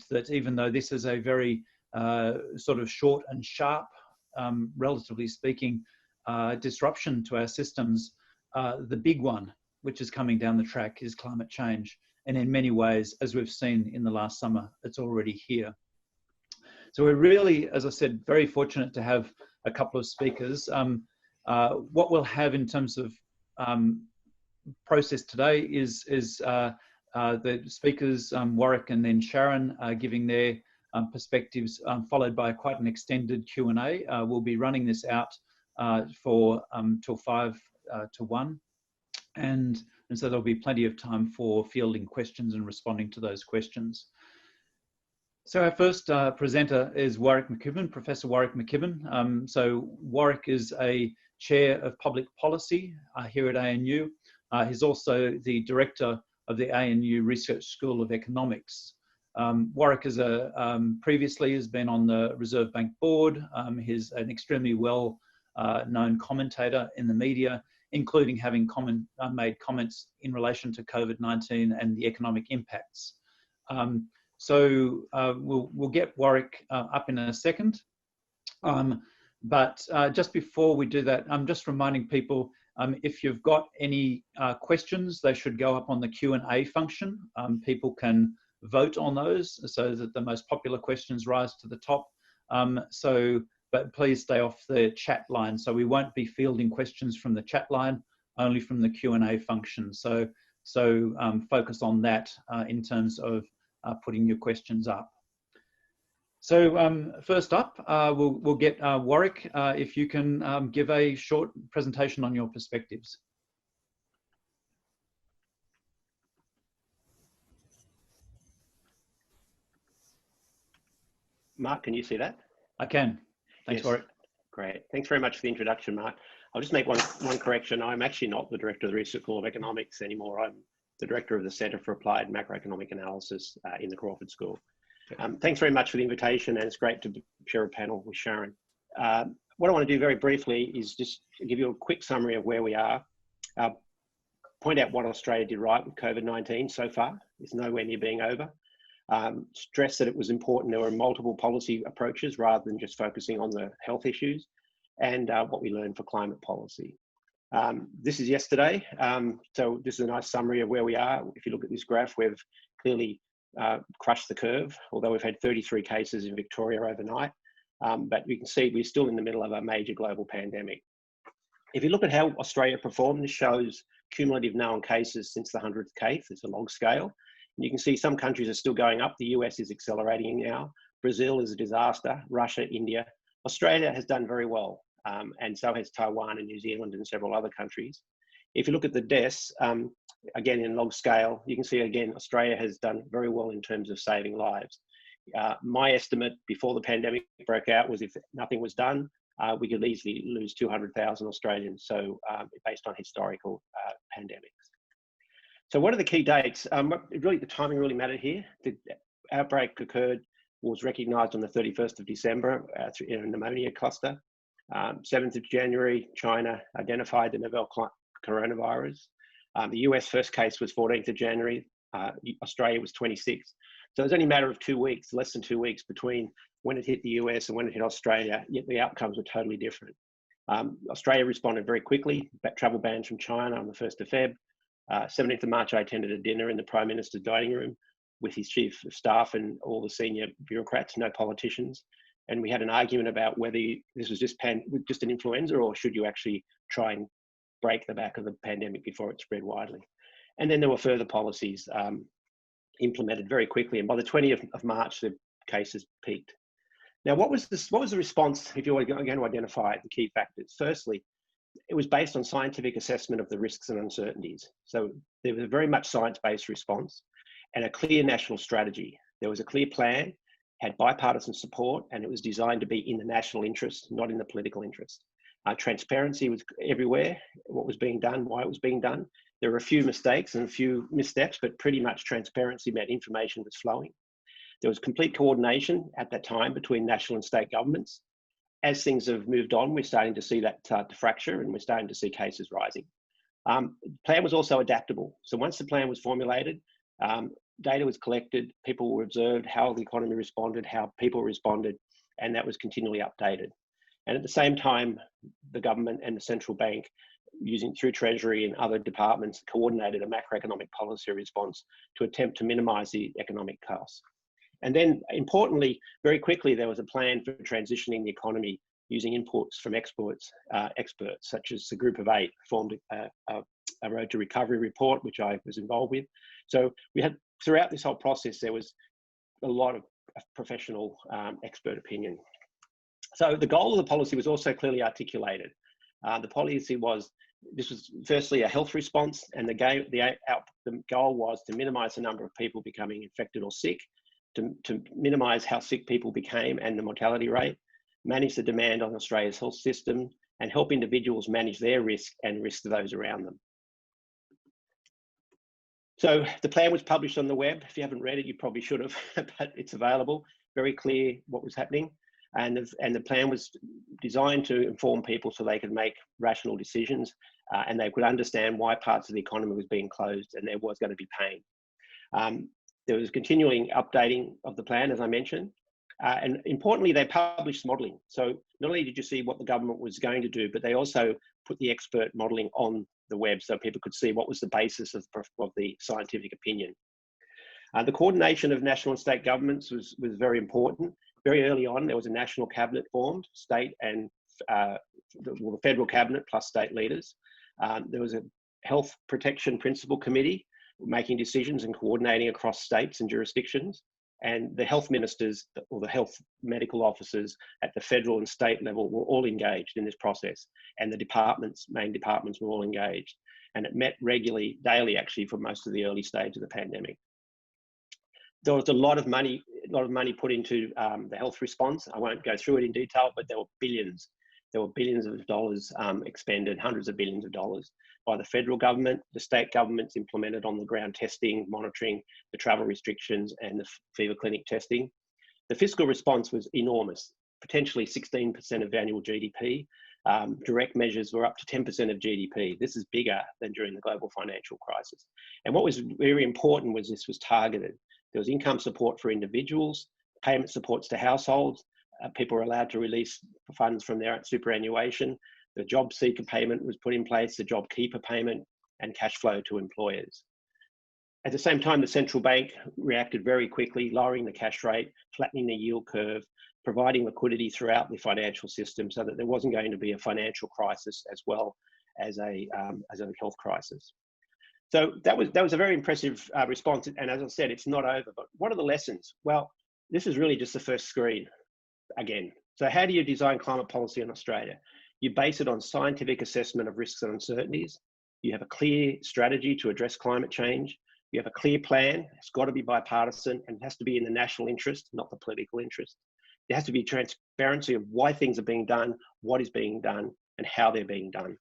that even though this is a very sort of short and sharp, relatively speaking, disruption to our systems, the big one, which is coming down the track, is climate change. And in many ways, as we've seen in the last summer, it's already here. So we're really, as I said, very fortunate to have a couple of speakers. What we'll have in terms of process today is the speakers, Warwick and then Sharon, giving their perspectives, followed by quite an extended Q&A. We'll be running this out for till 5 to 1. And so there'll be plenty of time for fielding questions and responding to those questions. So our first presenter is Warwick McKibbin, Professor Warwick McKibbin. So Warwick is a Chair of Public Policy here at ANU. He's also the Director of the ANU Research School of Economics. Warwick is previously has been on the Reserve Bank Board. He's an extremely well known commentator in the media, including having made comments in relation to COVID-19 and the economic impacts. So we'll get Warwick up in a second. But just before we do that, I'm just reminding people, if you've got any questions, they should go up on the Q&A function. People can vote on those so that the most popular questions rise to the top. But please stay off the chat line. So we won't be fielding questions from the chat line, only from the Q&A function. So focus on that in terms of putting your questions up. So first up, we'll get Warwick, if you can give a short presentation on your perspectives. Mark, can you see that? I can. Thanks, yes. Warwick. Great. Thanks very much for the introduction, Mark. I'll just make one correction. I'm actually not the Director of the Research School of Economics anymore. I'm the Director of the Centre for Applied Macroeconomic Analysis in the Crawford School. Thanks very much for the invitation, and it's great to share a panel with Sharon. What I want to do very briefly is just give you a quick summary of where we are, point out what Australia did right with COVID-19 so far. It's nowhere near being over. Stress that it was important there were multiple policy approaches rather than just focusing on the health issues, and what we learned for climate policy. This is yesterday, so this is a nice summary of where we are. If you look at this graph, we've clearly crushed the curve, although we've had 33 cases in Victoria overnight, but you can see we're still in the middle of a major global pandemic. If you look at how Australia performed, this shows cumulative known cases since the 100th case. It's a log scale. And you can see some countries are still going up. The US is accelerating now. Brazil is a disaster. Russia, India. Australia has done very well, and so has Taiwan and New Zealand and several other countries. If you look at the deaths, again in log scale, you can see again Australia has done very well in terms of saving lives. My estimate before the pandemic broke out was if nothing was done, we could easily lose 200,000 Australians, so based on historical pandemics. So what are the key dates? Really, the timing really mattered here. The outbreak occurred, was recognised on the 31st of December in a pneumonia cluster. 7th of January, China identified the novel coronavirus. The US first case was 14th of January. Australia was 26th. So it was only a matter of 2 weeks, less than 2 weeks between when it hit the US and when it hit Australia, yet the outcomes were totally different. Australia responded very quickly, travel bans from China on the 1st of Feb. 17th of March, I attended a dinner in the Prime Minister's dining room with his chief of staff and all the senior bureaucrats, no politicians. And we had an argument about whether this was just an influenza or should you actually try and break the back of the pandemic before it spread widely. And then there were further policies implemented very quickly. And by the 20th of March, the cases peaked. Now, what was the response if you were going to identify the key factors? Firstly, it was based on scientific assessment of the risks and uncertainties. So there was a very much science-based response and a clear national strategy. There was a clear plan, had bipartisan support, and it was designed to be in the national interest, not in the political interest. Transparency was everywhere, what was being done, why it was being done. There were a few mistakes and a few missteps, but pretty much transparency meant information was flowing. There was complete coordination at that time between national and state governments. As things have moved on, we're starting to see that start to fracture and we're starting to see cases rising. The plan was also adaptable. So once the plan was formulated, data was collected, people were observed, how the economy responded, how people responded, and that was continually updated. And at the same time, the government and the central bank, using through Treasury and other departments, coordinated a macroeconomic policy response to attempt to minimise the economic costs. And then, importantly, very quickly, there was a plan for transitioning the economy using inputs from experts, such as the Group of 8 formed a Road to Recovery report, which I was involved with. So we had, throughout this whole process, there was a lot of professional expert opinion. So the goal of the policy was also clearly articulated. The policy was, this was firstly a health response, and the goal was to minimise the number of people becoming infected or sick, to minimise how sick people became and the mortality rate, manage the demand on Australia's health system, and help individuals manage their risk and risk to those around them. So the plan was published on the web. If you haven't read it, you probably should have, but it's available. Very clear what was happening. And the plan was designed to inform people so they could make rational decisions and they could understand why parts of the economy was being closed and there was going to be pain. There was continuing updating of the plan, as I mentioned. And importantly, they published modelling. So not only did you see what the government was going to do, but they also put the expert modelling on the web so people could see what was the basis of the scientific opinion. The coordination of national and state governments was very important. Very early on, there was a national cabinet formed, state and the federal cabinet plus state leaders. There was a health protection principal committee making decisions and coordinating across states and jurisdictions. And the health ministers or the health medical officers at the federal and state level were all engaged in this process. And the main departments were all engaged. And it met regularly, daily actually, for most of the early stage of the pandemic. There was a lot of money put into the health response. I won't go through it in detail, but there were billions. There were billions of dollars expended, hundreds of billions of dollars by the federal government. The state governments implemented on the ground testing, monitoring, the travel restrictions and the fever clinic testing. The fiscal response was enormous, potentially 16% of annual GDP. Direct measures were up to 10% of GDP. This is bigger than during the global financial crisis. And what was very important was this was targeted. There was income support for individuals, payment supports to households. People were allowed to release funds from their superannuation. The job seeker payment was put in place, the job keeper payment, and cash flow to employers. At the same time, the central bank reacted very quickly, lowering the cash rate, flattening the yield curve, providing liquidity throughout the financial system so that there wasn't going to be a financial crisis as well as a health crisis. So that was a very impressive response. And as I said, it's not over, but what are the lessons? Well, this is really just the first screen again. So how do you design climate policy in Australia? You base it on scientific assessment of risks and uncertainties. You have a clear strategy to address climate change. You have a clear plan. It's got to be bipartisan and it has to be in the national interest, not the political interest. There has to be transparency of why things are being done, what is being done, and how they're being done.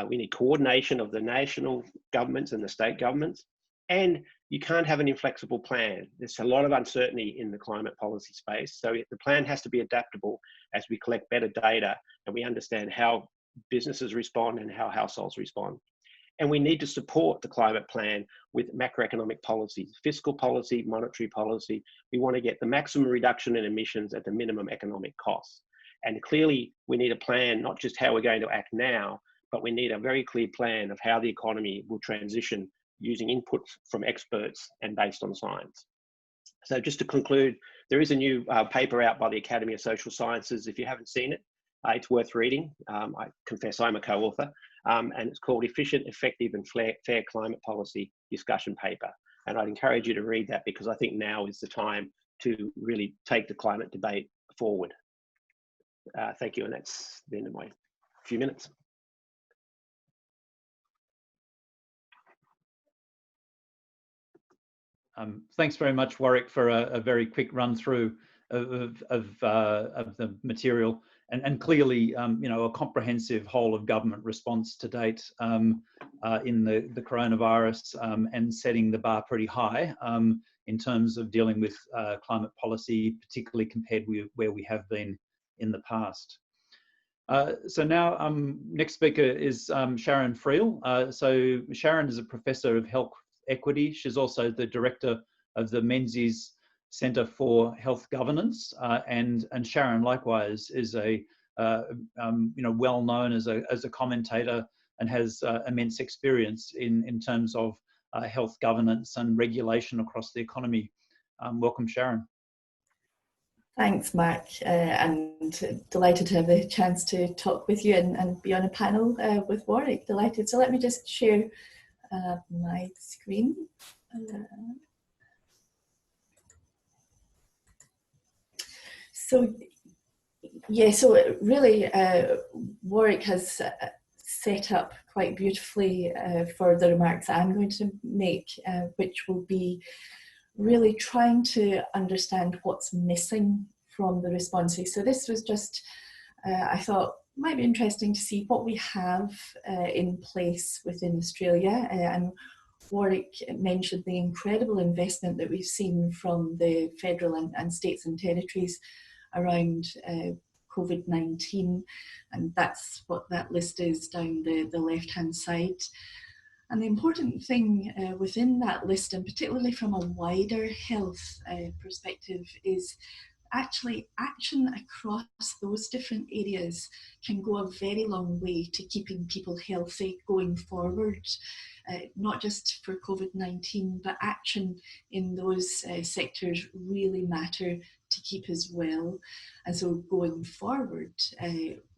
We need coordination of the national governments and the state governments. And you can't have an inflexible plan. There's a lot of uncertainty in the climate policy space. So the plan has to be adaptable as we collect better data and we understand how businesses respond and how households respond. And we need to support the climate plan with macroeconomic policies, fiscal policy, monetary policy. We want to get the maximum reduction in emissions at the minimum economic costs. And clearly we need a plan, not just how we're going to act now, but we need a very clear plan of how the economy will transition using inputs from experts and based on science. So just to conclude, there is a new paper out by the Academy of Social Sciences. If you haven't seen it, it's worth reading. I confess I'm a co-author, and it's called Efficient, Effective and Fair Climate Policy Discussion Paper. And I'd encourage you to read that because I think now is the time to really take the climate debate forward. Thank you, and that's the end of my few minutes. Thanks very much, Warwick, for a very quick run through of the material and clearly, you know, a comprehensive whole of government response to date in the coronavirus and setting the bar pretty high in terms of dealing with climate policy, particularly compared with where we have been in the past. So now, next speaker is Sharon Friel. So Sharon is a professor of health equity. She's also the director the Menzies Centre for Health Governance, and Sharon likewise is a well known as a commentator and has immense experience in terms of health governance and regulation across the economy. Welcome, Sharon. Thanks, Mark, and delighted to have the chance to talk with you and be on a panel with Warwick. Delighted. So let me just share my screen. So really Warwick has set up quite beautifully for the remarks I'm going to make, which will be really trying to understand what's missing from the responses. So this was just, I thought, might be interesting to see what we have in place within Australia. And Warwick mentioned the incredible investment that we've seen from the federal and states and territories around COVID-19, and that's what that list is down the left-hand side. And the important thing within that list, and particularly from a wider health perspective, is actually action across those different areas can go a very long way to keeping people healthy going forward, not just for COVID-19, but action in those sectors really matter to keep us well. And so going forward,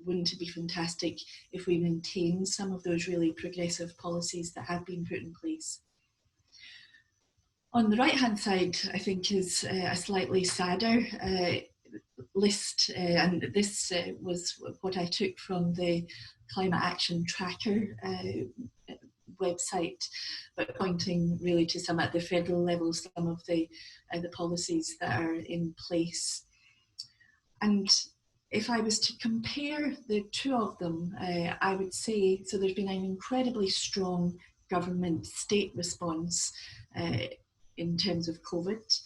wouldn't it be fantastic if we maintain some of those really progressive policies that have been put in place? On the right-hand side, I think, is a slightly sadder list, and this was what I took from the Climate Action Tracker website, but pointing really to some at the federal level, some of the policies that are in place. And if I was to compare the two of them, I would say, so there's been an incredibly strong government state response in terms of COVID,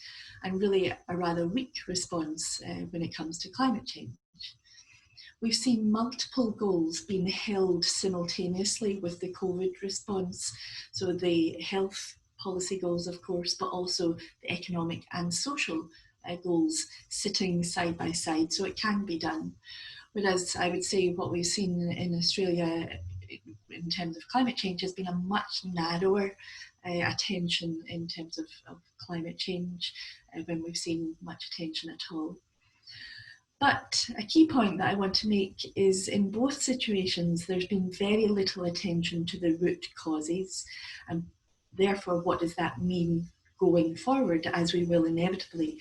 and really a rather weak response when it comes to climate change. We've seen multiple goals being held simultaneously with the COVID response. So the health policy goals, of course, but also the economic and social goals sitting side by side. So it can be done. Whereas I would say what we've seen in Australia in terms of climate change has been a much narrower attention in terms of climate change, when we've seen much attention at all. But a key point that I want to make is in both situations, there's been very little attention to the root causes, and therefore what does that mean going forward as we will inevitably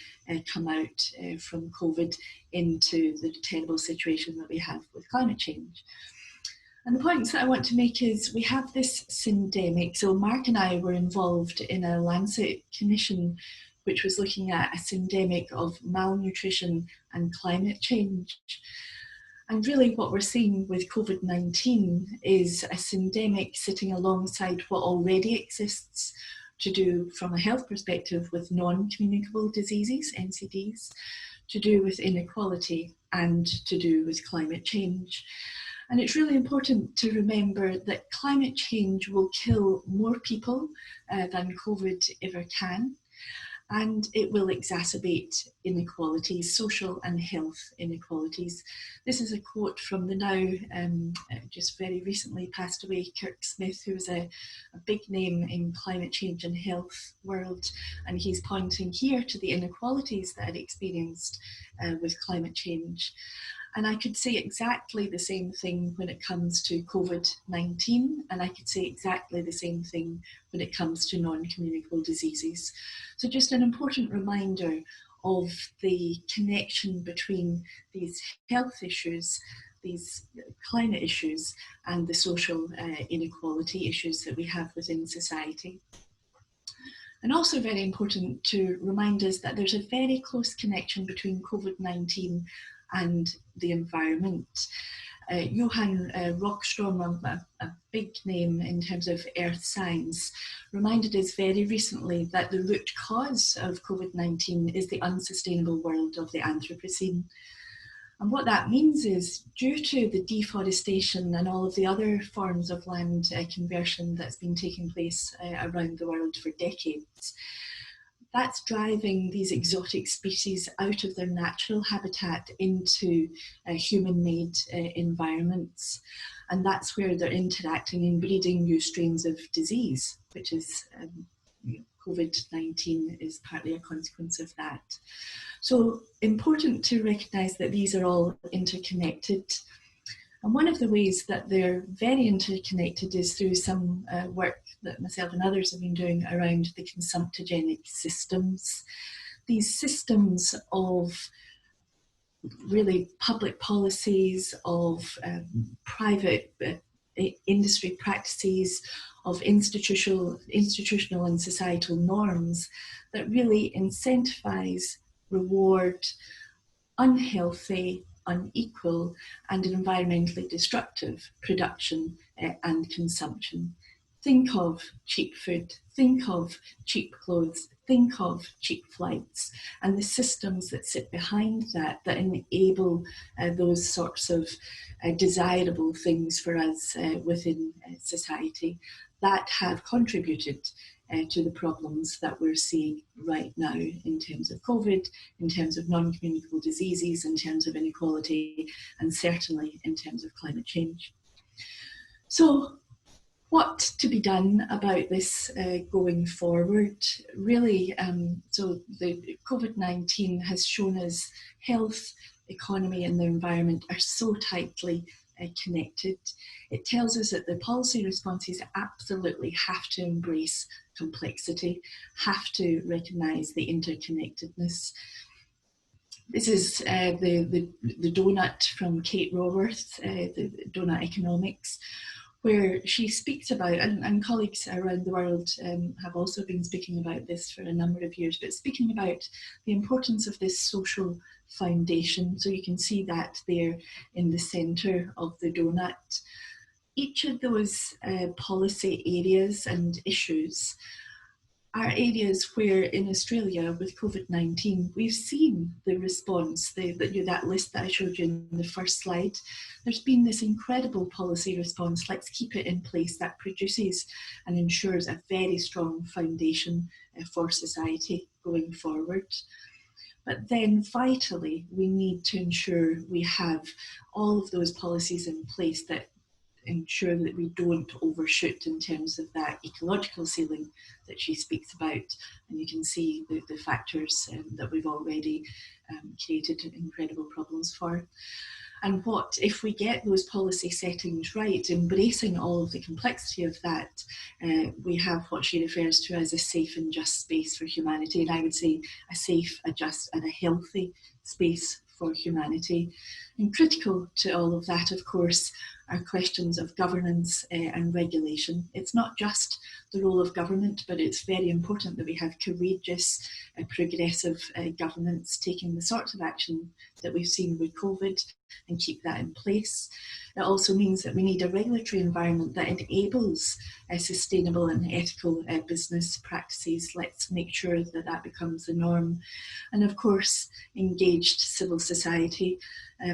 come out from COVID into the terrible situation that we have with climate change. And the points that I want to make is we have this syndemic. So Mark and I were involved in a Lancet commission which was looking at a syndemic of malnutrition and climate change. And really what we're seeing with COVID-19 is a syndemic sitting alongside what already exists to do from a health perspective with non-communicable diseases, NCDs, to do with inequality and to do with climate change. And it's really important to remember that climate change will kill more people than COVID ever can. And it will exacerbate inequalities, social and health inequalities. This is a quote from the now just very recently passed away Kirk Smith, who was a big name in climate change and health world. And he's pointing here to the inequalities that are experienced with climate change. And I could say exactly the same thing when it comes to COVID-19, and I could say exactly the same thing when it comes to non-communicable diseases. So just an important reminder of the connection between these health issues, these climate issues, and the social inequality issues that we have within society. And also very important to remind us that there's a very close connection between COVID-19 and the environment. Johan Rockström, a big name in terms of earth science, reminded us very recently that the root cause of COVID-19 is the unsustainable world of the Anthropocene. And what that means is, due to the deforestation and all of the other forms of land conversion that's been taking place around the world for decades, that's driving these exotic species out of their natural habitat into human-made environments. And that's where they're interacting and breeding new strains of disease, which is COVID-19 is partly a consequence of that. So important to recognise that these are all interconnected. And one of the ways that they're very interconnected is through some work that myself and others have been doing around the consumptogenic systems. These systems of really public policies, of private industry practices, of institutional and societal norms that really incentivize, reward unhealthy, unequal and environmentally destructive production and consumption. Think of cheap food, think of cheap clothes, think of cheap flights, and the systems that sit behind that enable those sorts of desirable things for us within society that have contributed to the problems that we're seeing right now in terms of COVID, in terms of non-communicable diseases, in terms of inequality, and certainly in terms of climate change. So what to be done about this going forward? Really, so the COVID-19 has shown us health, economy and the environment are so tightly connected. It tells us that the policy responses absolutely have to embrace complexity, have to recognise the interconnectedness. This is the donut from Kate Raworth, the donut economics, where she speaks about, and colleagues around the world have also been speaking about this for a number of years, but speaking about the importance of this social foundation. So you can see that there in the centre of the donut. Each of those policy areas and issues are areas where in Australia with COVID-19, we've seen the response, that list that I showed you in the first slide. There's been this incredible policy response. Let's keep it in place that produces and ensures a very strong foundation for society going forward. But then vitally, we need to ensure we have all of those policies in place that ensure that we don't overshoot in terms of that ecological ceiling that she speaks about. And you can see the factors that we've already created incredible problems for. And what if we get those policy settings right, embracing all of the complexity of that, we have what she refers to as a safe and just space for humanity. And I would say a safe, a just and a healthy space for humanity. And critical to all of that, of course, are questions of governance and regulation. It's not just the role of government, but it's very important that we have courageous, progressive governance taking the sorts of action that we've seen with COVID and keep that in place. It also means that we need a regulatory environment that enables sustainable and ethical business practices. Let's make sure that that becomes the norm. And of course, engaged civil society.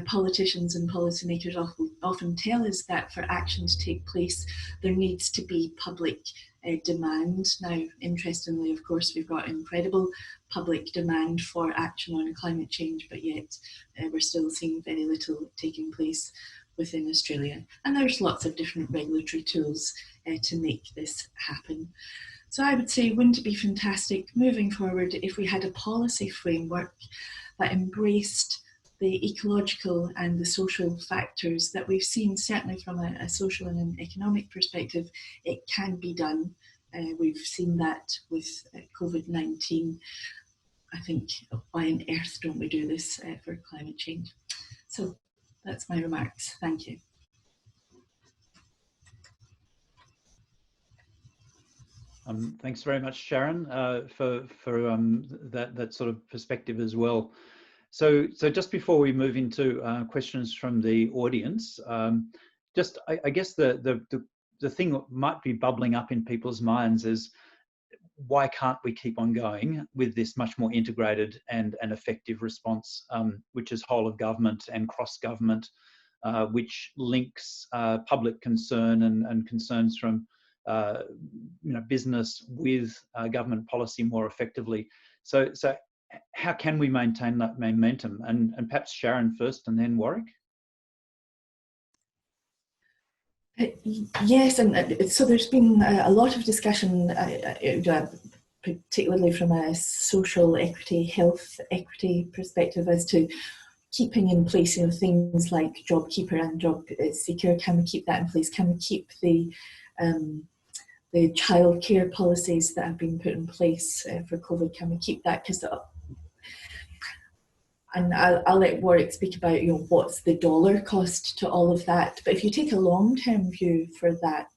Politicians and policymakers often tell us that for action to take place, there needs to be public demand. Now, interestingly, of course, we've got incredible public demand for action on climate change, but yet we're still seeing very little taking place within Australia. And there's lots of different regulatory tools to make this happen. So I would say, wouldn't it be fantastic moving forward if we had a policy framework that embraced the ecological and the social factors that we've seen, certainly from a social and an economic perspective, it can be done. We've seen that with COVID-19. I think, why on earth don't we do this for climate change? So that's my remarks. Thank you. Thanks very much, Sharon, for that sort of perspective as well. So just before we move into questions from the audience, I guess the thing that might be bubbling up in people's minds is, why can't we keep on going with this much more integrated and effective response, which is whole of government and cross-government, which links public concern and concerns from business with government policy more effectively. So how can we maintain that momentum? And perhaps Sharon first, and then Warwick. Yes, and so there's been a lot of discussion, particularly from a social equity, health equity perspective, as to keeping in place, things like JobKeeper and JobSeeker. Can we keep that in place? Can we keep the childcare policies that have been put in place for COVID? Can we keep that? And I'll let Warwick speak about what's the dollar cost to all of that. But if you take a long-term view for that,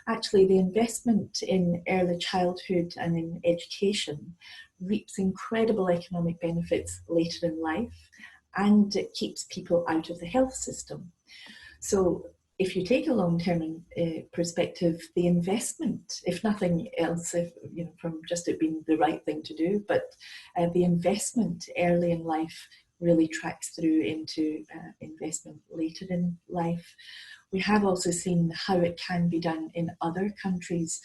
actually the investment in early childhood and in education reaps incredible economic benefits later in life, and it keeps people out of the health system. So if you take a long-term perspective, the investment, if nothing else, from just it being the right thing to do, but the investment early in life really tracks through into investment later in life. We have also seen how it can be done in other countries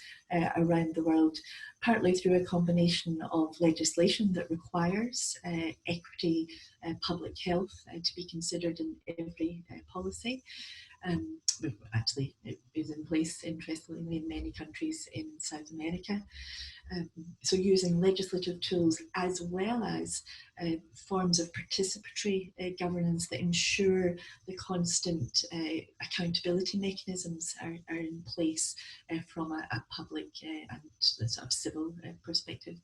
around the world, partly through a combination of legislation that requires equity public health to be considered in every policy. Actually, it is in place, interestingly, in many countries in South America. So using legislative tools as well as forms of participatory governance that ensure the constant accountability mechanisms are in place from a public and sort of civil perspective.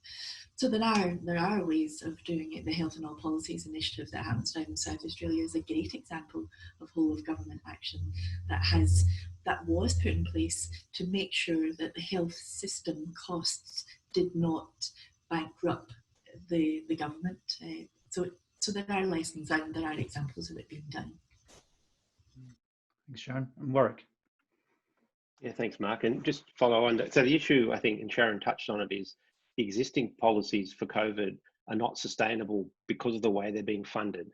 So there are ways of doing it. The Health and All Policies initiative that happens down in South Australia is a great example of whole of government action that was put in place to make sure that the health system costs did not bankrupt the government. So there are lessons and there are examples of it being done. Thanks, Sharon. And Warwick. Yeah, thanks, Mark. And just follow on. So the issue, I think, and Sharon touched on it, is the existing policies for COVID are not sustainable because of the way they're being funded.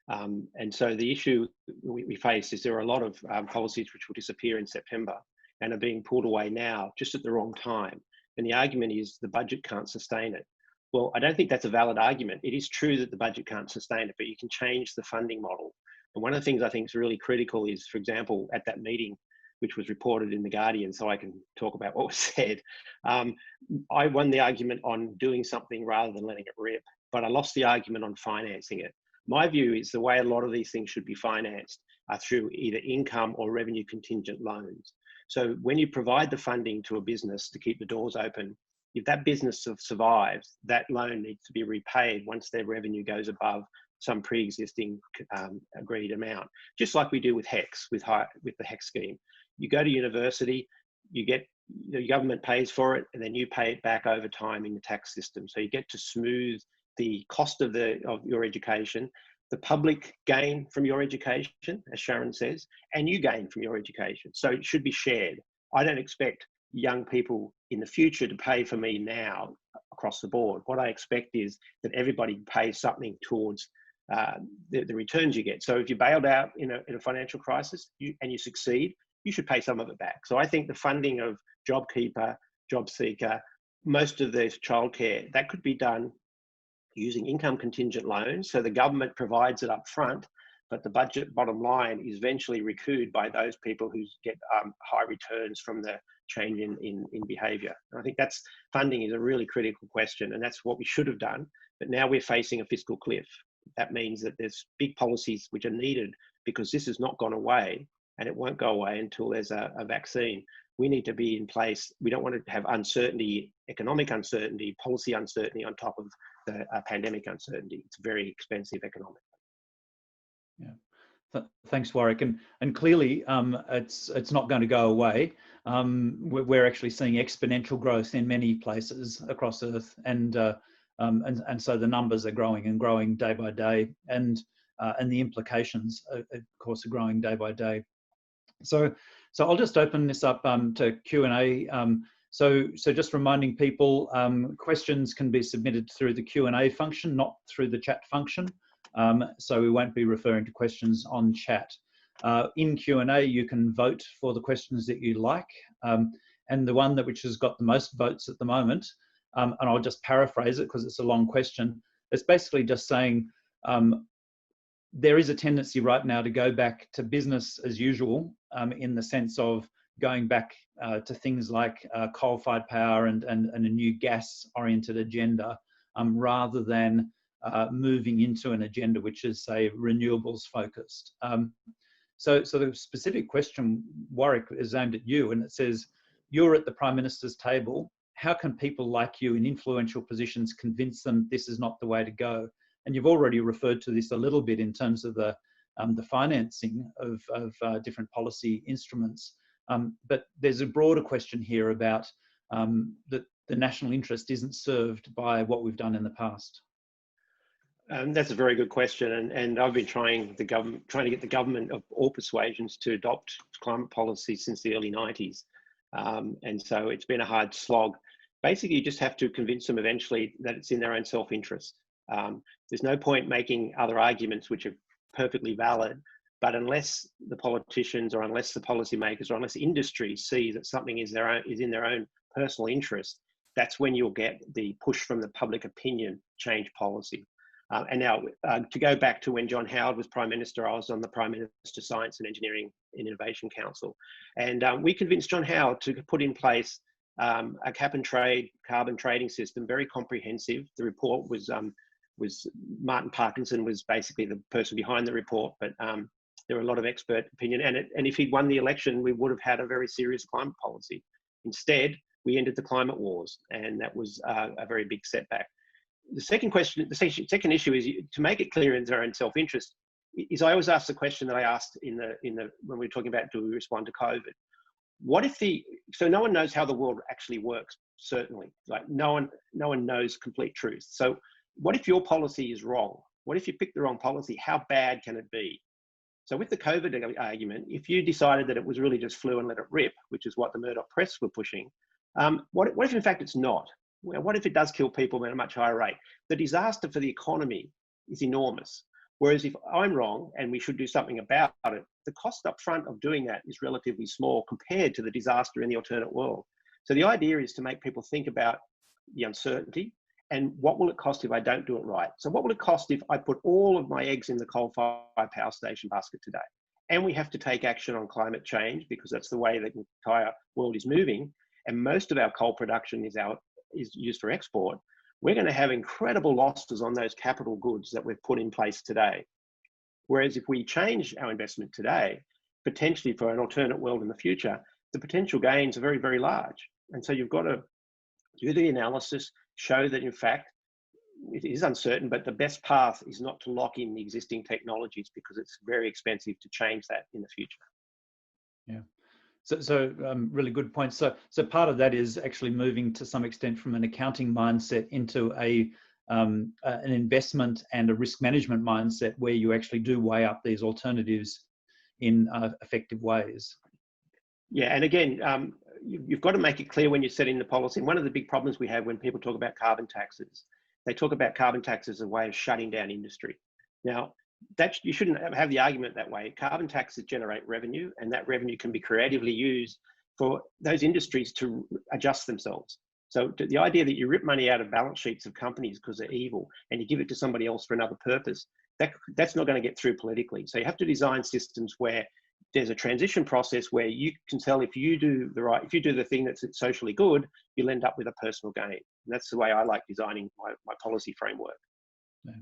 And so the issue we face is there are a lot of policies which will disappear in September and are being pulled away now just at the wrong time. And the argument is the budget can't sustain it. Well, I don't think that's a valid argument. It is true that the budget can't sustain it, but you can change the funding model. And one of the things I think is really critical is, for example, at that meeting, which was reported in The Guardian, so I can talk about what was said, I won the argument on doing something rather than letting it rip, but I lost the argument on financing it. My view is the way a lot of these things should be financed are through either income or revenue contingent loans. So when you provide the funding to a business to keep the doors open, if that business survives, that loan needs to be repaid once their revenue goes above some pre-existing agreed amount, just like we do with HECS, with the HECS scheme. You go to university, the government pays for it, and then you pay it back over time in the tax system. So you get to smooth the cost of your education, the public gain from your education, as Sharon says, and you gain from your education. So it should be shared. I don't expect young people in the future to pay for me now across the board. What I expect is that everybody pays something towards the returns you get. So if you're bailed out in a financial crisis and you succeed, you should pay some of it back. So I think the funding of JobKeeper, JobSeeker, most of the childcare, that could be done using income contingent loans. So the government provides it up front, but the budget bottom line is eventually recouped by those people who get high returns from the change in behaviour. I think funding is a really critical question, and that's what we should have done. But now we're facing a fiscal cliff. That means that there's big policies which are needed because this has not gone away, and it won't go away until there's a vaccine. We need to be in place. We don't want to have uncertainty, economic uncertainty, policy uncertainty on top of the pandemic uncertainty. It's very expensive economically. Yeah, thanks, Warwick. And clearly, it's not going to go away. We're actually seeing exponential growth in many places across Earth, and so the numbers are growing and growing day by day, and the implications, of course, are growing day by day. So I'll just open this up to Q&A. So just reminding people, questions can be submitted through the Q&A function, not through the chat function. So we won't be referring to questions on chat. In Q&A, you can vote for the questions that you like. and the one which has got the most votes at the moment, and I'll just paraphrase it because it's a long question, it's basically just saying there is a tendency right now to go back to business as usual, in the sense of going back to things like coal-fired power and a new gas-oriented agenda, rather than moving into an agenda which is, say, renewables focused. So the specific question, Warwick, is aimed at you, and it says, you're at the Prime Minister's table. How can people like you in influential positions convince them this is not the way to go? And you've already referred to this a little bit in terms of the financing of different policy instruments. But there's a broader question here about that the national interest isn't served by what we've done in the past. That's a very good question, and I've been trying to get the government of all persuasions to adopt climate policy since the early 90s, and so it's been a hard slog. Basically, you just have to convince them eventually that it's in their own self-interest. There's no point making other arguments which are perfectly valid, but unless the politicians or unless the policymakers or unless industry see that something is in their own personal interest, that's when you'll get the push from the public opinion change policy. And now, to go back to when John Howard was Prime Minister, I was on the Prime Minister Science and Engineering and Innovation Council. And we convinced John Howard to put in place a cap and trade carbon trading system, very comprehensive. The report was Martin Parkinson was basically the person behind the report, but there were a lot of expert opinion. And if he'd won the election, we would have had a very serious climate policy. Instead, we ended the climate wars, and that was a very big setback. The second question, the second issue is to make it clear in their own self-interest. Is I always ask the question that I asked when we were talking about do we respond to COVID? What if so no one knows how the world actually works, certainly. Like no one knows complete truth. So what if your policy is wrong? What if you pick the wrong policy? How bad can it be? So with the COVID argument, if you decided that it was really just flu and let it rip, which is what the Murdoch press were pushing, what if in fact it's not? Well, what if it does kill people at a much higher rate? The disaster for the economy is enormous. Whereas if I'm wrong and we should do something about it, the cost up front of doing that is relatively small compared to the disaster in the alternate world. So the idea is to make people think about the uncertainty and what will it cost if I don't do it right? So what will it cost if I put all of my eggs in the coal-fired power station basket today? And we have to take action on climate change because that's the way the entire world is moving. And most of our coal production is used for export. We're going to have incredible losses on those capital goods that we've put in place today. Whereas if we change our investment today, potentially for an alternate world in the future, the potential gains are very, very large. And so you've got to do the analysis, show that in fact, it is uncertain, but the best path is not to lock in the existing technologies because it's very expensive to change that in the future. Yeah. So really good point. So part of that is actually moving to some extent from an accounting mindset into an investment and a risk management mindset where you actually do weigh up these alternatives in effective ways. Yeah, and again, you've got to make it clear when you're setting the policy. And one of the big problems we have when people talk about carbon taxes, they talk about carbon taxes as a way of shutting down industry. Now, you shouldn't have the argument that way. Carbon taxes generate revenue, and that revenue can be creatively used for those industries to adjust themselves. So the idea that you rip money out of balance sheets of companies because they're evil and you give it to somebody else for another purpose, that's not going to get through politically. So you have to design systems where there's a transition process where you can tell if you do the thing that's socially good, you'll end up with a personal gain. And that's the way I like designing my policy framework. Yeah.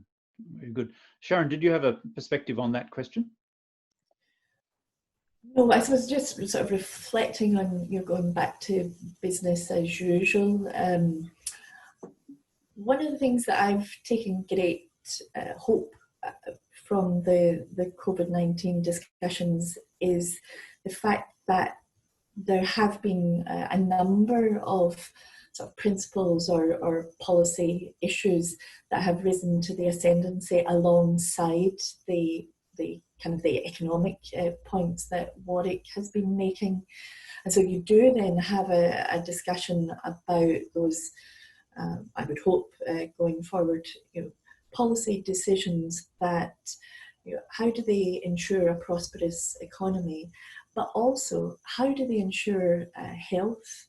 Very good. Sharon, did you have a perspective on that question? No, I suppose just sort of reflecting on you're going back to business as usual. One of the things that I've taken great hope from the COVID-19 discussions is the fact that there have been a number of sort of principles or policy issues that have risen to the ascendancy alongside the kind of the economic points that Warwick has been making. And so you do then have a discussion about those, I would hope going forward, policy decisions that, how do they ensure a prosperous economy, but also how do they ensure health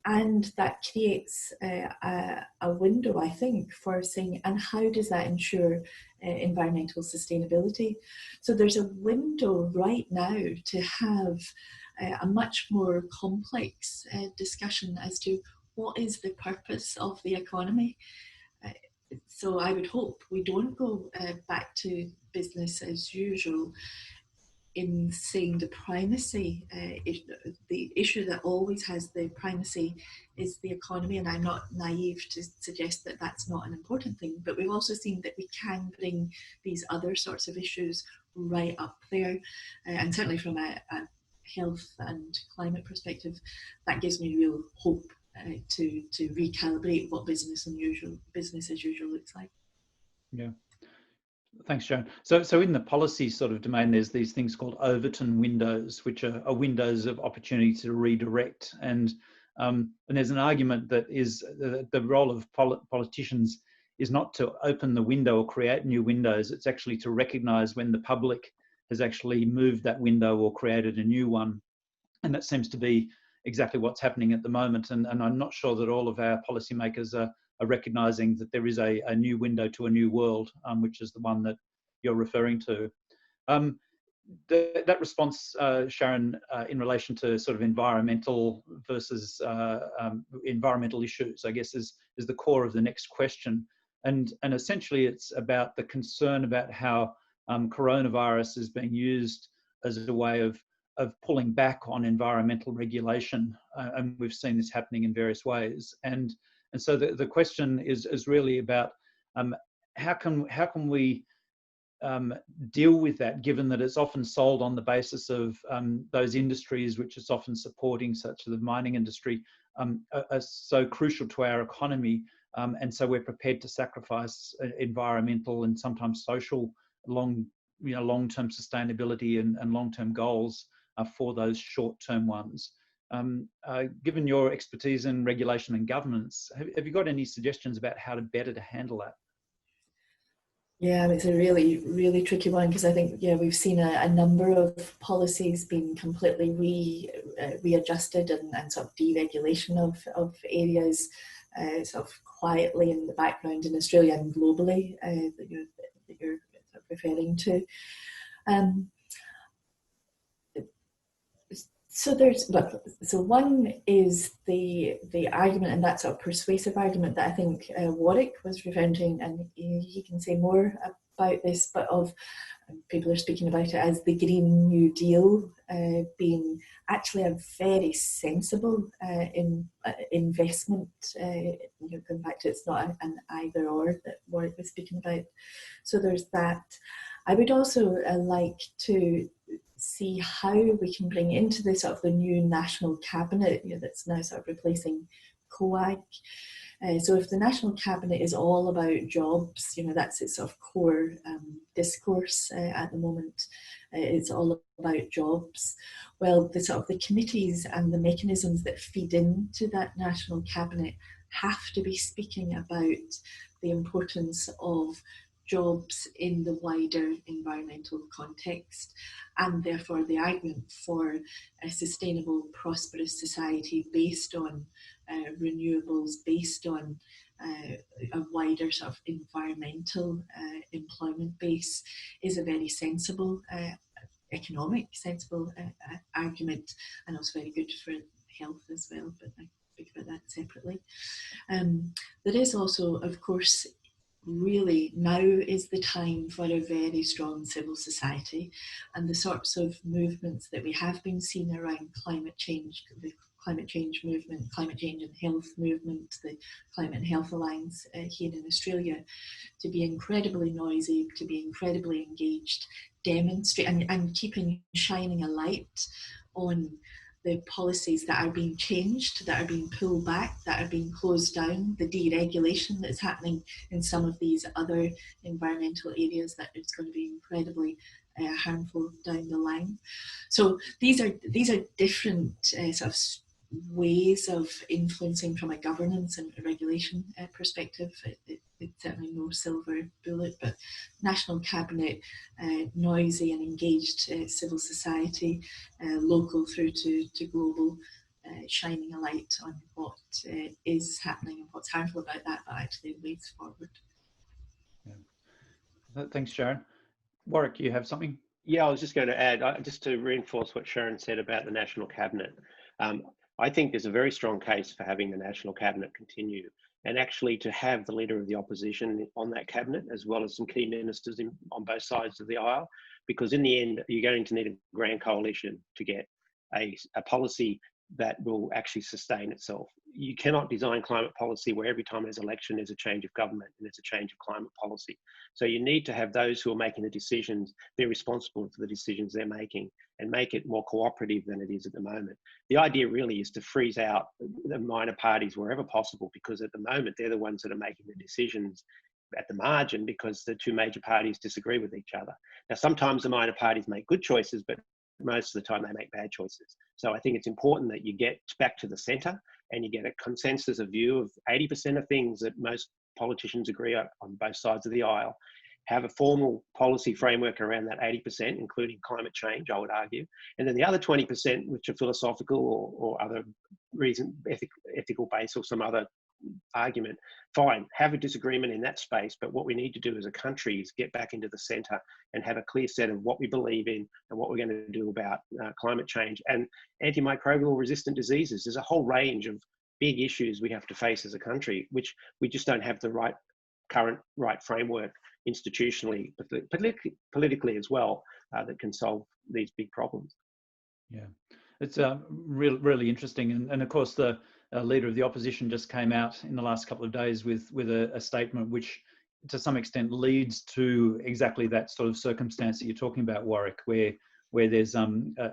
And that creates a window, I think, for saying, and how does that ensure environmental sustainability? So there's a window right now to have a much more complex discussion as to what is the purpose of the economy. So I would hope we don't go back to business as usual in saying the primacy, the issue that always has the primacy is the economy, and I'm not naive to suggest that that's not an important thing, but we've also seen that we can bring these other sorts of issues right up there, and certainly from a health and climate perspective, that gives me real hope to recalibrate what business as usual looks like. Yeah. Thanks, Sharon. So in the policy sort of domain, there's these things called Overton windows, which are windows of opportunity to redirect. And there's an argument that is the role of politicians is not to open the window or create new windows. It's actually to recognise when the public has actually moved that window or created a new one. And that seems to be exactly what's happening at the moment. And I'm not sure that all of our policymakers are recognising that there is a new window to a new world, which is the one that you're referring to. That response, Sharon, in relation to sort of environmental versus environmental issues, I guess, is the core of the next question. And essentially, it's about the concern about how coronavirus is being used as a way of pulling back on environmental regulation, and we've seen this happening in various ways. And so the question is really about how can we deal with that, given that it's often sold on the basis of those industries which it's often supporting, such as the mining industry, are so crucial to our economy, and so we're prepared to sacrifice environmental and sometimes social long-term sustainability and long-term goals for those short-term ones. Given your expertise in regulation and governance, have you got any suggestions about how to better handle that? Yeah, it's a really, really tricky one, because I think, yeah, we've seen a number of policies being completely readjusted and sort of deregulation of areas sort of quietly in the background in Australia and globally that you're referring to. So one is the argument, and that sort of persuasive argument that I think Warwick was referring to, and he can say more about this, but people are speaking about it as the Green New Deal being actually a very sensible investment. Going back to, it's not an either or that Warwick was speaking about. So there's that. I would also like to see how we can bring into the sort of the new national cabinet that's now sort of replacing COAG. So if the national cabinet is all about jobs, that's its sort of core discourse at the moment. It's all about jobs. Well, the committees and the mechanisms that feed into that national cabinet have to be speaking about the importance of jobs in the wider environmental context, and therefore the argument for a sustainable, prosperous society based on renewables, based on a wider sort of environmental employment base is a very sensible, sensible argument, and also very good for health as well, but I speak about that separately. There is also, of course, really now is the time for a very strong civil society, and the sorts of movements that we have been seeing around climate change, the climate change movement, climate change and health movement, the Climate and Health Alliance here in Australia, to be incredibly noisy, to be incredibly engaged, demonstrate and shining a light on the policies that are being changed, that are being pulled back, that are being closed down, the deregulation that's happening in some of these other environmental areas that is going to be incredibly harmful down the line. So these are different sort of ways of influencing from a governance and a regulation perspective. It's certainly no silver bullet, but national cabinet, noisy and engaged civil society, local through to global, shining a light on what is happening and what's harmful about that, but actually ways forward. Yeah. Thanks, Sharon. Warwick, you have something? Yeah, I was just going to add, just to reinforce what Sharon said about the National Cabinet. I think there's a very strong case for having the National Cabinet continue, and actually to have the Leader of the Opposition on that Cabinet, as well as some key ministers on both sides of the aisle, because in the end, you're going to need a grand coalition to get a policy that will actually sustain itself. You cannot design climate policy where every time there's election, there's a change of government and there's a change of climate policy. So you need to have those who are making the decisions be responsible for the decisions they're making and make it more cooperative than it is at the moment. The idea really is to freeze out the minor parties wherever possible, because at the moment, they're the ones that are making the decisions at the margin because the two major parties disagree with each other. Now, sometimes the minor parties make good choices, but most of the time they make bad choices. So I think it's important that you get back to the centre and you get a consensus, a view of 80% of things that most politicians agree on both sides of the aisle, have a formal policy framework around that 80%, including climate change, I would argue. And then the other 20%, which are philosophical or other reason, ethical base or some other argument, fine, have a disagreement in that space. But what we need to do as a country is get back into the centre and have a clear set of what we believe in and what we're going to do about climate change and antimicrobial resistant diseases. There's a whole range of big issues we have to face as a country, which we just don't have the current framework institutionally, politically as well, that can solve these big problems. Yeah, it's really interesting. And of course, the Leader of the Opposition just came out in the last couple of days with a statement which to some extent leads to exactly that sort of circumstance that you're talking about, Warwick, where there's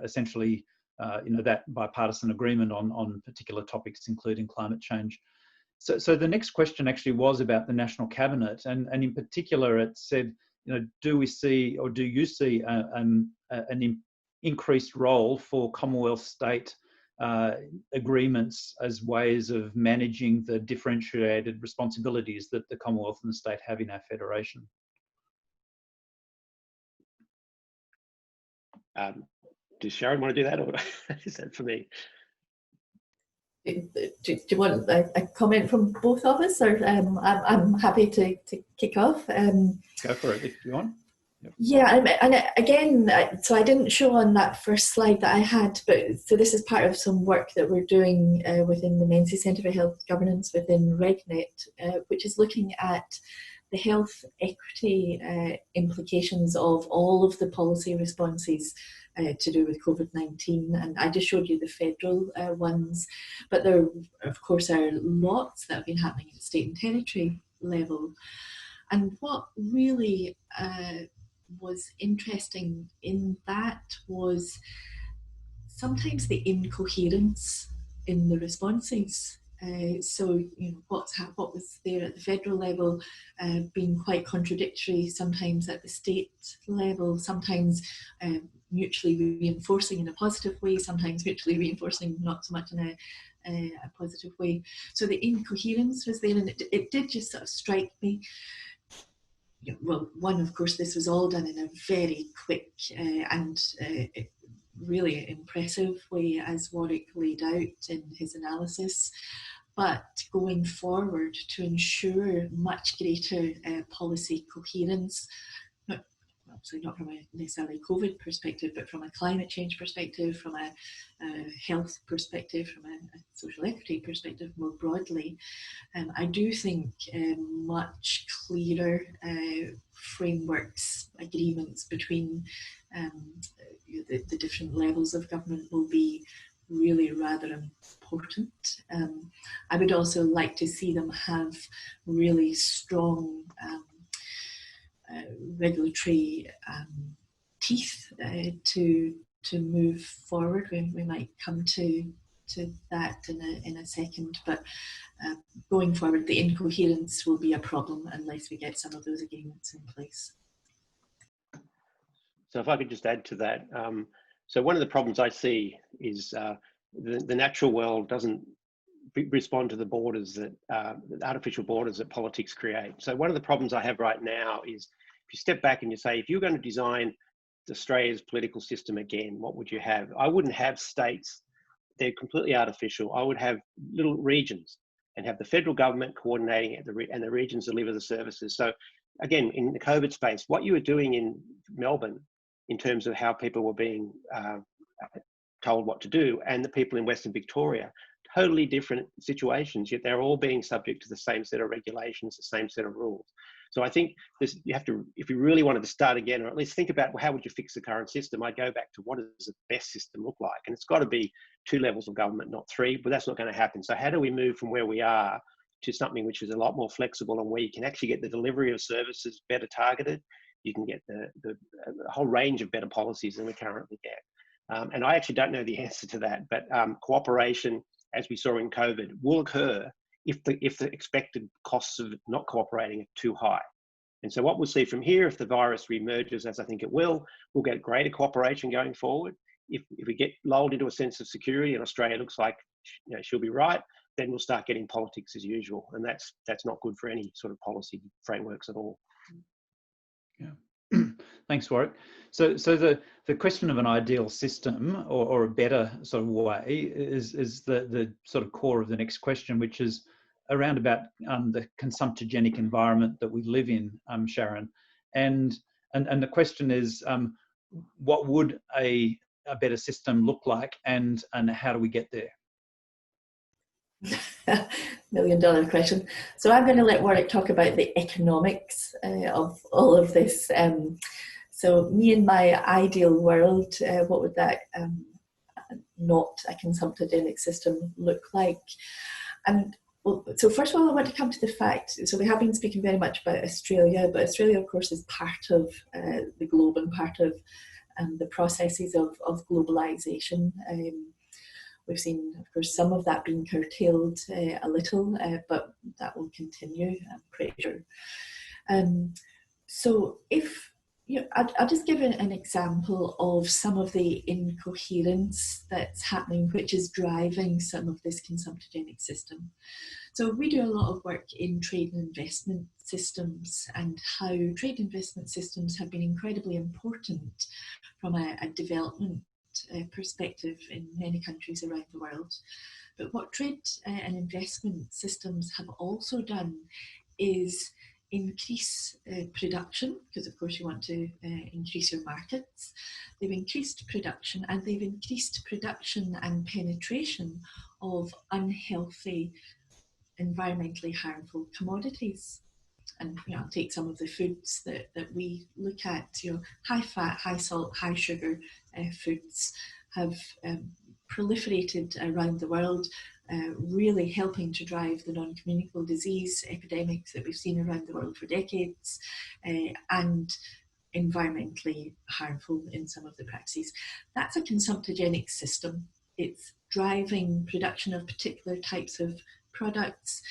essentially that bipartisan agreement on particular topics, including climate change. So the next question actually was about the National Cabinet, and in particular it said, do we see, or do you see an increased role for Commonwealth state agreements as ways of managing the differentiated responsibilities that the Commonwealth and the state have in our federation? Does Sharon want to do that, or is that for me? Do you want a comment from both of us, or I'm happy to kick off? Go for it if you want. Yep. Yeah, and again, so I didn't show on that first slide that I had, but so this is part of some work that we're doing within the Menzies Centre for Health Governance within RegNet, which is looking at the health equity implications of all of the policy responses to do with COVID-19. And I just showed you the federal ones, but there, of course, are lots that have been happening at the state and territory level. And what really was interesting in that was sometimes the incoherence in the responses. So what was there at the federal level being quite contradictory, sometimes at the state level, sometimes mutually reinforcing in a positive way, sometimes mutually reinforcing not so much in a positive way. So the incoherence was there, and it did just sort of strike me. Well, one, of course, this was all done in a very quick and really impressive way, as Warwick laid out in his analysis. But going forward, to ensure much greater policy coherence, obviously not from a necessarily COVID perspective, but from a climate change perspective, from a health perspective, from a social equity perspective more broadly, I do think much clearer frameworks, agreements between the different levels of government will be really rather important. I would also like to see them have really strong regulatory teeth to move forward. We might come to that in a second, but going forward, the incoherence will be a problem unless we get some of those agreements in place. So if I could just add to that, so one of the problems I see is the natural world doesn't respond to the borders that the artificial borders that politics create. So one of the problems I have right now is, if you step back and you say, if you're going to design Australia's political system again, what would you have? I wouldn't have states they're completely artificial. I would have little regions and have the federal government coordinating it, and the regions deliver the services. So again, in the COVID space, what you were doing in Melbourne in terms of how people were being told what to do, and the people in Western Victoria, totally different situations, yet they're all being subject to the same set of regulations, the same set of rules. So I think you have to, if you really wanted to start again, or at least think about, well, how would you fix the current system? I'd go back to what does the best system look like? And it's got to be 2 levels of government, not 3, but that's not going to happen. So how do we move from where we are to something which is a lot more flexible, and where you can actually get the delivery of services better targeted? You can get the whole range of better policies than we currently get. And I actually don't know the answer to that, but cooperation, as we saw in COVID, will occur if the expected costs of not cooperating are too high. And so what we'll see from here, if the virus reemerges, as I think it will, we'll get greater cooperation going forward. If we get lulled into a sense of security, and Australia looks like, you know, she'll be right, then we'll start getting politics as usual, and that's not good for any sort of policy frameworks at all. Yeah. Thanks, Warwick. So the question of an ideal system or a better sort of way is the sort of core of the next question, which is around about the consumptogenic environment that we live in, Sharon. And the question is, what would a better system look like, and how do we get there? $1 million question. So I'm going to let Warwick talk about the economics of all of this. So me in my ideal world, what would that not a consumptogenic system look like? And well, so first of all, I want to come to the fact, so we have been speaking very much about Australia, but Australia, of course, is part of the globe and part of the processes of globalisation. We've seen, of course, some of that being curtailed a little, but that will continue, I'm pretty sure. So if, you know, I'll just give an example of some of the incoherence that's happening, which is driving some of this consumptogenic system. So we do a lot of work in trade and investment systems, and how trade investment systems have been incredibly important from a development perspective in many countries around the world. But what trade and investment systems have also done is increase production, because of course you want to increase your markets. They've increased production, and they've increased production and penetration of unhealthy, environmentally harmful commodities. And you know, I'll take some of the foods that we look at. You know, high fat, high salt, high sugar foods have proliferated around the world, really helping to drive the non-communicable disease epidemics that we've seen around the world for decades, and environmentally harmful in some of the practices. That's a consumptogenic system. It's driving production of particular types of products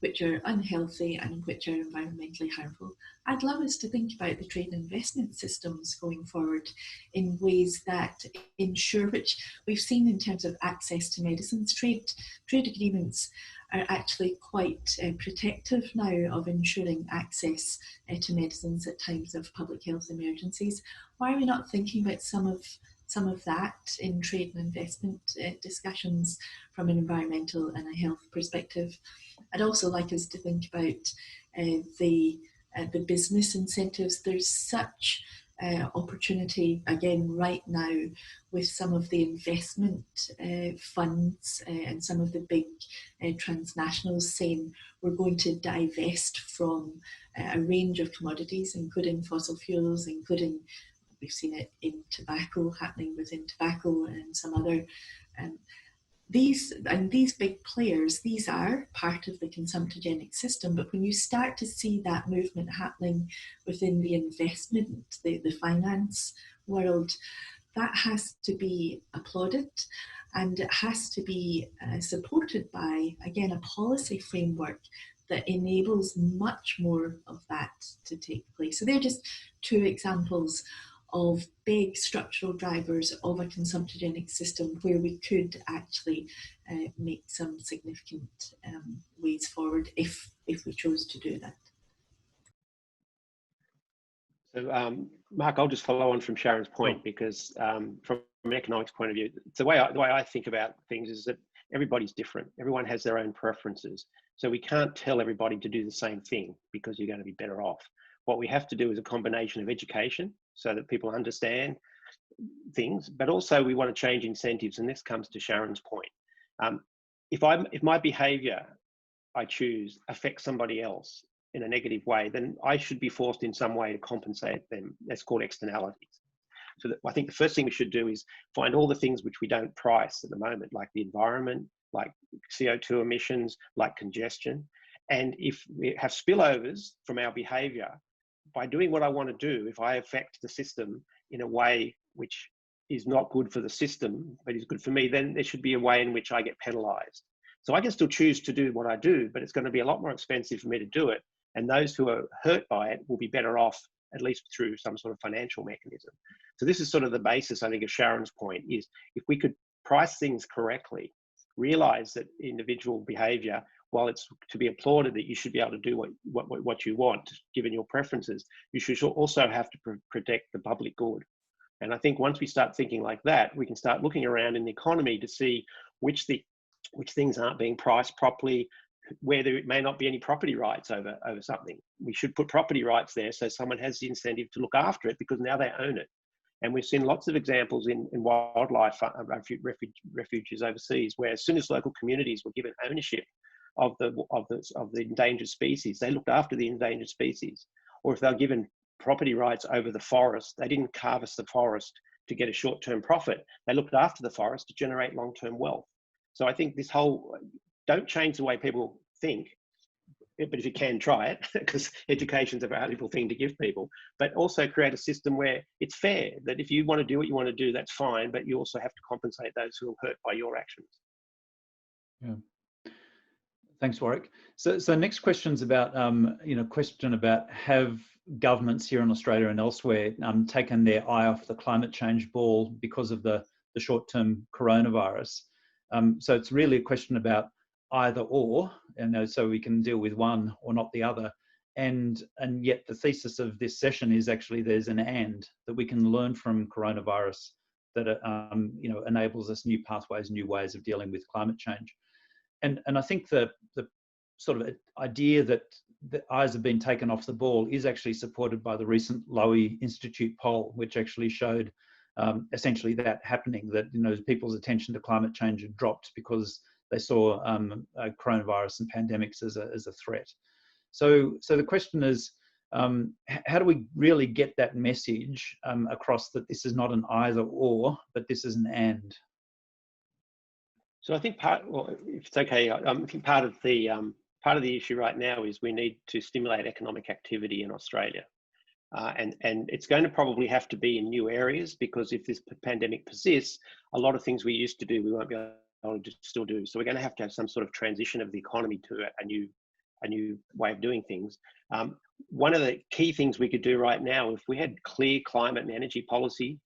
which are unhealthy and which are environmentally harmful. I'd love us to think about the trade and investment systems going forward in ways that ensure, which we've seen in terms of access to medicines. Trade agreements are actually quite protective now of ensuring access to medicines at times of public health emergencies. Why are we not thinking about some of that in trade and investment discussions from an environmental and a health perspective? I'd also like us to think about the business incentives. There's such opportunity again right now with some of the investment funds and some of the big transnationals saying we're going to divest from a range of commodities, including fossil fuels, including, we've seen it in tobacco, happening within tobacco and some other. These big players, these are part of the consumptogenic system, but when you start to see that movement happening within the investment, the finance world, that has to be applauded, and it has to be supported by, again, a policy framework that enables much more of that to take place. So they're just 2 examples of big structural drivers of a consumptogenic system where we could actually make some significant ways forward if we chose to do that. So, Mark, I'll just follow on from Sharon's point, because from an economics point of view, the way I think about things is that everybody's different. Everyone has their own preferences. So we can't tell everybody to do the same thing because you're going to be better off. What we have to do is a combination of education so that people understand things, but also we want to change incentives. And this comes to Sharon's point. If my behavior I choose affects somebody else in a negative way, then I should be forced in some way to compensate them. That's called externalities. So I think the first thing we should do is find all the things which we don't price at the moment, like the environment, like CO2 emissions, like congestion. And if we have spillovers from our behavior, by doing what I want to do, if I affect the system in a way which is not good for the system, but is good for me, then there should be a way in which I get penalized. So I can still choose to do what I do, but it's going to be a lot more expensive for me to do it. And those who are hurt by it will be better off, at least through some sort of financial mechanism. So this is sort of the basis, I think, of Sharon's point, is if we could price things correctly, realize that individual behavior, while it's to be applauded that you should be able to do what you want, given your preferences, you should also have to protect the public good. And I think once we start thinking like that, we can start looking around in the economy to see which things aren't being priced properly, where there may not be any property rights over something. We should put property rights there so someone has the incentive to look after it because now they own it. And we've seen lots of examples in wildlife refuges overseas, where as soon as local communities were given ownership of the endangered species, they looked after the endangered species. Or if they're given property rights over the forest, they didn't harvest the forest to get a short-term profit. They looked after the forest to generate long-term wealth. So I think this whole, don't change the way people think, but if you can, try it, because education's a valuable thing to give people, but also create a system where it's fair, that if you want to do what you want to do, that's fine, but you also have to compensate those who are hurt by your actions. Yeah. Thanks, Warwick. So next question's about, question about have governments here in Australia and elsewhere taken their eye off the climate change ball because of the short-term coronavirus? So it's really a question about either or, so we can deal with one or not the other. And yet the thesis of this session is actually there's an and, that we can learn from coronavirus that enables us new pathways, new ways of dealing with climate change. And I think the sort of idea that the eyes have been taken off the ball is actually supported by the recent Lowy Institute poll, which actually showed essentially that happening, that people's attention to climate change had dropped because they saw coronavirus and pandemics as a threat. So the question is, how do we really get that message across, that this is not an either or, but this is an and? So I think if it's okay, I think part of the issue right now is we need to stimulate economic activity in Australia. And it's going to probably have to be in new areas, because if this pandemic persists, a lot of things we used to do, we won't be able to still do. So we're going to have some sort of transition of the economy to a new way of doing things. One of the key things we could do right now, if we had clear climate and energy policy,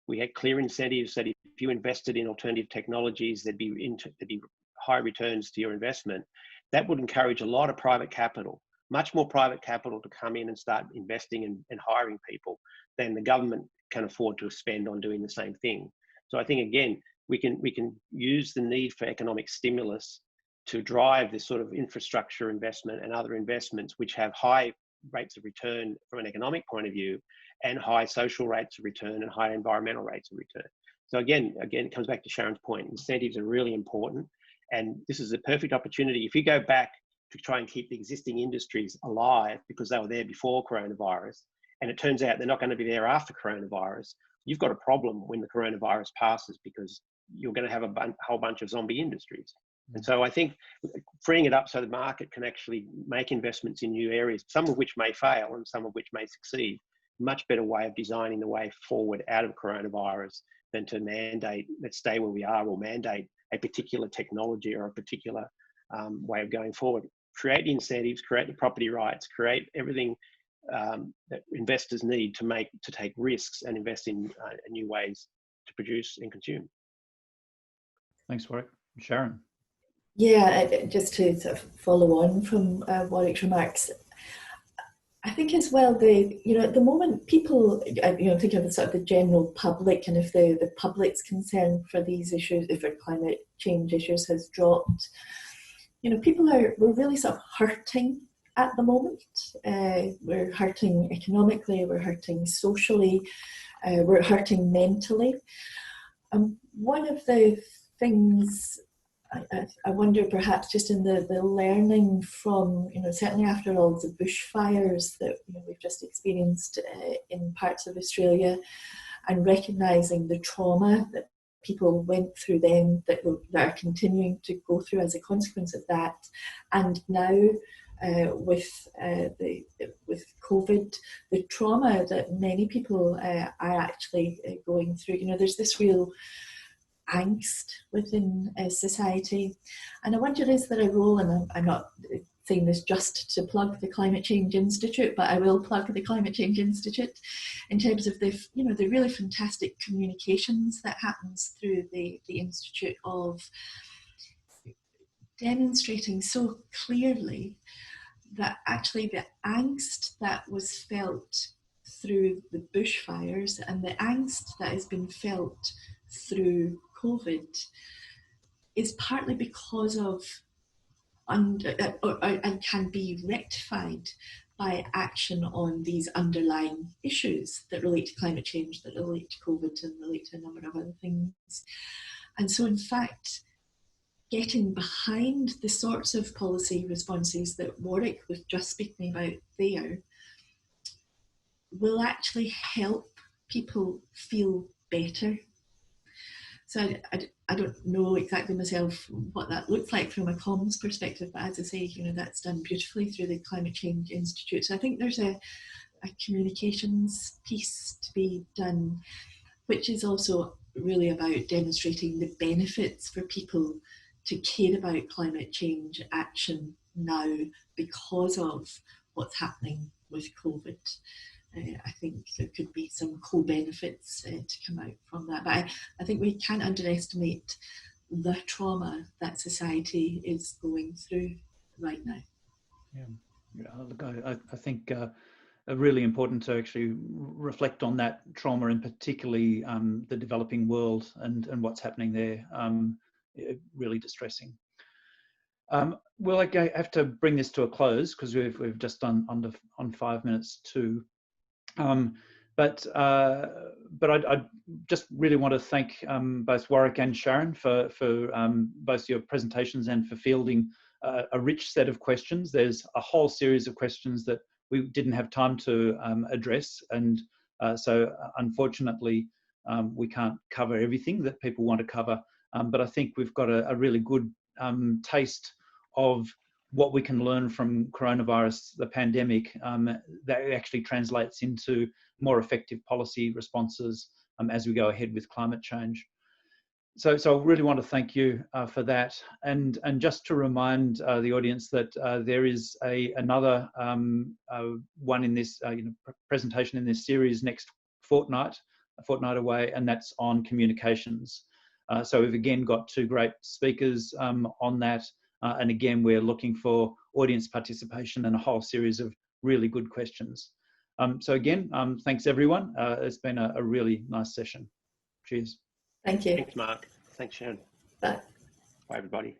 we had clear incentives that if you invested in alternative technologies, there'd be high returns to your investment. That would encourage a lot of private capital, much more private capital, to come in and start investing and hiring people than the government can afford to spend on doing the same thing. So I think, again, we can use the need for economic stimulus to drive this sort of infrastructure investment and other investments which have high rates of return from an economic point of view, and high social rates of return and high environmental rates of return. So again, it comes back to Sharon's point. Incentives are really important. And this is a perfect opportunity. If you go back to try and keep the existing industries alive because they were there before coronavirus, and it turns out they're not going to be there after coronavirus, you've got a problem when the coronavirus passes, because you're going to have a whole bunch of zombie industries. And so I think freeing it up so the market can actually make investments in new areas, some of which may fail and some of which may succeed, much better way of designing the way forward out of coronavirus than to mandate, let's stay where we are, or mandate a particular technology or a particular way of going forward. Create the incentives, create the property rights, create everything that investors need to take risks and invest in new ways to produce and consume. Thanks, Warwick. Sharon. Yeah, just to sort of follow on from Warwick's remarks, I think as well, at the moment, people, think of the sort of the general public, and if the public's concern for these issues, if for climate change issues has dropped, people we're really sort of hurting at the moment. We're hurting economically, we're hurting socially, we're hurting mentally. One of the things I wonder, perhaps just in the learning from, certainly after all the bushfires that we've just experienced in parts of Australia, and recognising the trauma that people went through then, that are continuing to go through as a consequence of that, and now with COVID, the trauma that many people are actually going through. There's this real angst within society, and I wonder, is there a role, and I'm not saying this just to plug the Climate Change Institute, but I will plug the Climate Change Institute in terms of the really fantastic communications that happens through the Institute, of demonstrating so clearly that actually the angst that was felt through the bushfires and the angst that has been felt through COVID is partly because of and can be rectified by action on these underlying issues that relate to climate change, that relate to COVID, and relate to a number of other things. And so, in fact, getting behind the sorts of policy responses that Warwick was just speaking about there will actually help people feel better. So I don't know exactly myself what that looks like from a comms perspective, but as I say, that's done beautifully through the Climate Change Institute. So I think there's a communications piece to be done, which is also really about demonstrating the benefits for people to care about climate change action now because of what's happening with COVID. I think there could be some co-benefits to come out from that. But I think we can't underestimate the trauma that society is going through right now. Yeah, look, I think really important to actually reflect on that trauma, and particularly the developing world and what's happening there. Really distressing. Well, I have to bring this to a close because we've just done on 5 minutes too. But I just really want to thank both Warwick and Sharon for both your presentations and for fielding a rich set of questions. There's a whole series of questions that we didn't have time to address, and so unfortunately we can't cover everything that people want to cover. But I think we've got a really good taste of what we can learn from coronavirus, the pandemic, that actually translates into more effective policy responses as we go ahead with climate change. So I really want to thank you for that, and just to remind the audience that there is another one in this presentation in this series next fortnight, a fortnight away, and that's on communications. So we've again got two great speakers on that. And again, we're looking for audience participation and a whole series of really good questions. So again, thanks everyone. It's been a really nice session. Cheers. Thank you. Thanks, Mark. Thanks, Sharon. Bye. Bye, everybody.